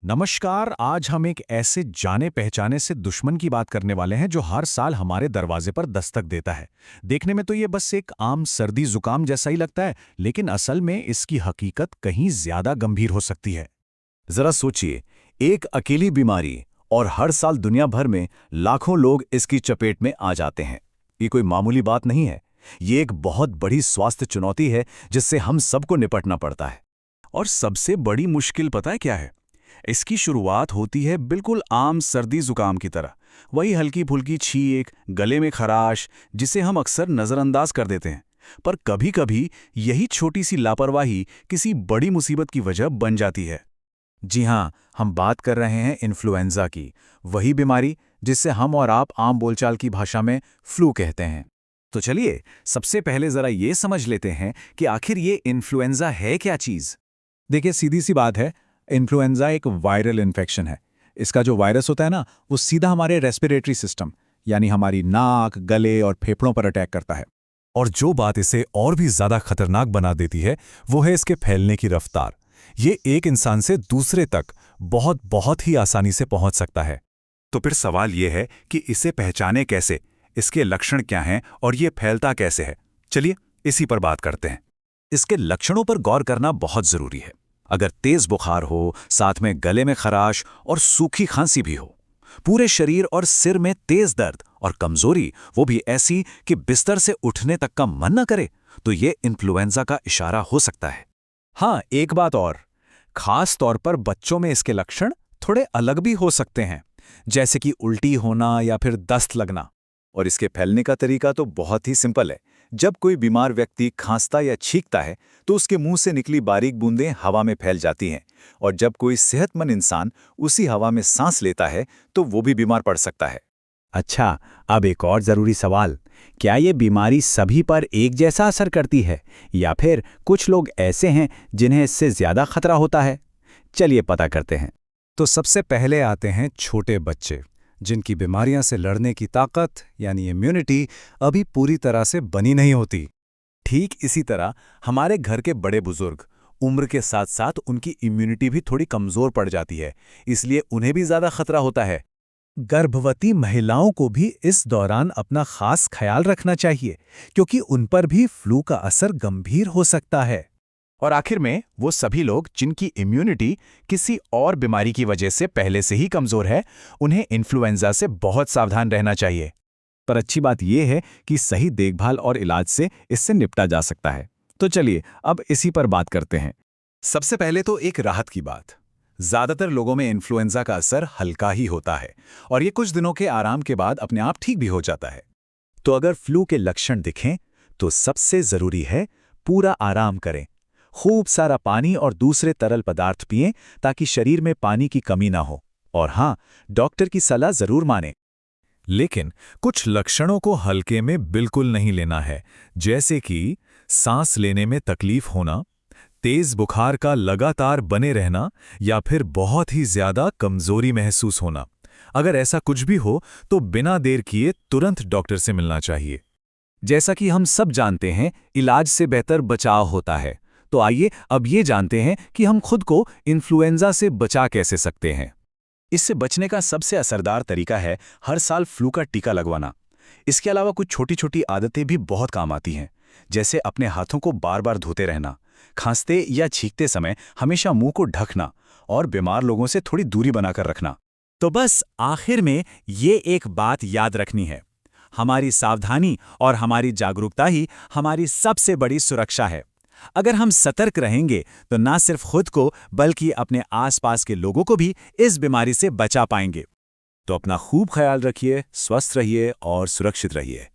नमस्कार। आज हम एक ऐसे जाने पहचाने से दुश्मन की बात करने वाले हैं जो हर साल हमारे दरवाजे पर दस्तक देता है। देखने में तो ये बस एक आम सर्दी जुकाम जैसा ही लगता है, लेकिन असल में इसकी हकीकत कहीं ज्यादा गंभीर हो सकती है। जरा सोचिए, एक अकेली बीमारी और हर साल दुनिया भर में लाखों लोग इसकी चपेट में आ जाते हैं। ये कोई मामूली बात नहीं है। ये एक बहुत बड़ी स्वास्थ्य चुनौती है जिससे हम सबको निपटना पड़ता है। और सबसे बड़ी मुश्किल पता है क्या है? इसकी शुरुआत होती है बिल्कुल आम सर्दी जुकाम की तरह। वही हल्की फुल्की छींक, गले में खराश, जिसे हम अक्सर नज़रअंदाज कर देते हैं। पर कभी कभी यही छोटी सी लापरवाही किसी बड़ी मुसीबत की वजह बन जाती है। जी हाँ, हम बात कर रहे हैं इन्फ्लुएंजा की, वही बीमारी जिससे हम और आप आम बोलचाल की भाषा में फ्लू कहते हैं। तो चलिए, सबसे पहले जरा ये समझ लेते हैं कि आखिर ये इन्फ्लुएंजा है क्या चीज़। देखिए, सीधी सी बात है, इन्फ्लुएंजा एक वायरल इन्फेक्शन है। इसका जो वायरस होता है ना, वो सीधा हमारे रेस्पिरेटरी सिस्टम यानी हमारी नाक, गले और फेफड़ों पर अटैक करता है। और जो बात इसे और भी ज्यादा खतरनाक बना देती है वो है इसके फैलने की रफ्तार। ये एक इंसान से दूसरे तक बहुत ही आसानी से पहुंच सकता है। तो फिर सवाल ये है कि इसे पहचाने कैसे, इसके लक्षण क्या हैं और ये फैलता कैसे है। चलिए इसी पर बात करते हैं। इसके लक्षणों पर गौर करना बहुत जरूरी है। अगर तेज बुखार हो, साथ में गले में खराश और सूखी खांसी भी हो, पूरे शरीर और सिर में तेज दर्द और कमजोरी, वो भी ऐसी कि बिस्तर से उठने तक का मन न करे, तो ये इन्फ्लुएंजा का इशारा हो सकता है। हाँ, एक बात और, खास तौर पर बच्चों में इसके लक्षण थोड़े अलग भी हो सकते हैं, जैसे कि उल्टी होना या फिर दस्त लगना। और इसके फैलने का तरीका तो बहुत ही सिंपल है। जब कोई बीमार व्यक्ति खांसता या छींकता है तो उसके मुंह से निकली बारीक बूंदें हवा में फैल जाती हैं, और जब कोई सेहतमंद इंसान उसी हवा में सांस लेता है तो वो भी बीमार पड़ सकता है। अच्छा, अब एक और ज़रूरी सवाल, क्या ये बीमारी सभी पर एक जैसा असर करती है या फिर कुछ लोग ऐसे हैं जिन्हें इससे ज़्यादा खतरा होता है? चलिए पता करते हैं। तो सबसे पहले आते हैं छोटे बच्चे, जिनकी बीमारियां से लड़ने की ताकत यानी इम्यूनिटी अभी पूरी तरह से बनी नहीं होती। ठीक इसी तरह हमारे घर के बड़े बुजुर्ग, उम्र के साथ साथ उनकी इम्यूनिटी भी थोड़ी कमजोर पड़ जाती है, इसलिए उन्हें भी ज्यादा खतरा होता है। गर्भवती महिलाओं को भी इस दौरान अपना खास ख्याल रखना चाहिए, क्योंकि उन पर भी फ्लू का असर गंभीर हो सकता है। और आखिर में वो सभी लोग जिनकी इम्यूनिटी किसी और बीमारी की वजह से पहले से ही कमजोर है, उन्हें इन्फ्लुएंजा से बहुत सावधान रहना चाहिए। पर अच्छी बात यह है कि सही देखभाल और इलाज से इससे निपटा जा सकता है। तो चलिए अब इसी पर बात करते हैं। सबसे पहले तो एक राहत की बात, ज्यादातर लोगों में इन्फ्लुएंजा का असर हल्का ही होता है और ये कुछ दिनों के आराम के बाद अपने आप ठीक भी हो जाता है। तो अगर फ्लू के लक्षण दिखें तो सबसे जरूरी है पूरा आराम करें, खूब सारा पानी और दूसरे तरल पदार्थ पिएं ताकि शरीर में पानी की कमी ना हो, और हाँ, डॉक्टर की सलाह जरूर मानें। लेकिन कुछ लक्षणों को हल्के में बिल्कुल नहीं लेना है, जैसे कि सांस लेने में तकलीफ होना, तेज बुखार का लगातार बने रहना या फिर बहुत ही ज्यादा कमजोरी महसूस होना। अगर ऐसा कुछ भी हो तो बिना देर किए तुरंत डॉक्टर से मिलना चाहिए। जैसा कि हम सब जानते हैं, इलाज से बेहतर बचाव होता है। तो आइए अब ये जानते हैं कि हम खुद को इन्फ्लुएंजा से बचा कैसे सकते हैं। इससे बचने का सबसे असरदार तरीका है हर साल फ्लू का टीका लगवाना। इसके अलावा कुछ छोटी छोटी आदतें भी बहुत काम आती हैं, जैसे अपने हाथों को बार बार धोते रहना, खांसते या छींकते समय हमेशा मुंह को ढकना और बीमार लोगों से थोड़ी दूरी बनाकर रखना। तो बस आखिर में ये एक बात याद रखनी है, हमारी सावधानी और हमारी जागरूकता ही हमारी सबसे बड़ी सुरक्षा है। अगर हम सतर्क रहेंगे तो ना सिर्फ खुद को बल्कि अपने आसपास के लोगों को भी इस बीमारी से बचा पाएंगे। तो अपना खूब ख्याल रखिए, स्वस्थ रहिए और सुरक्षित रहिए।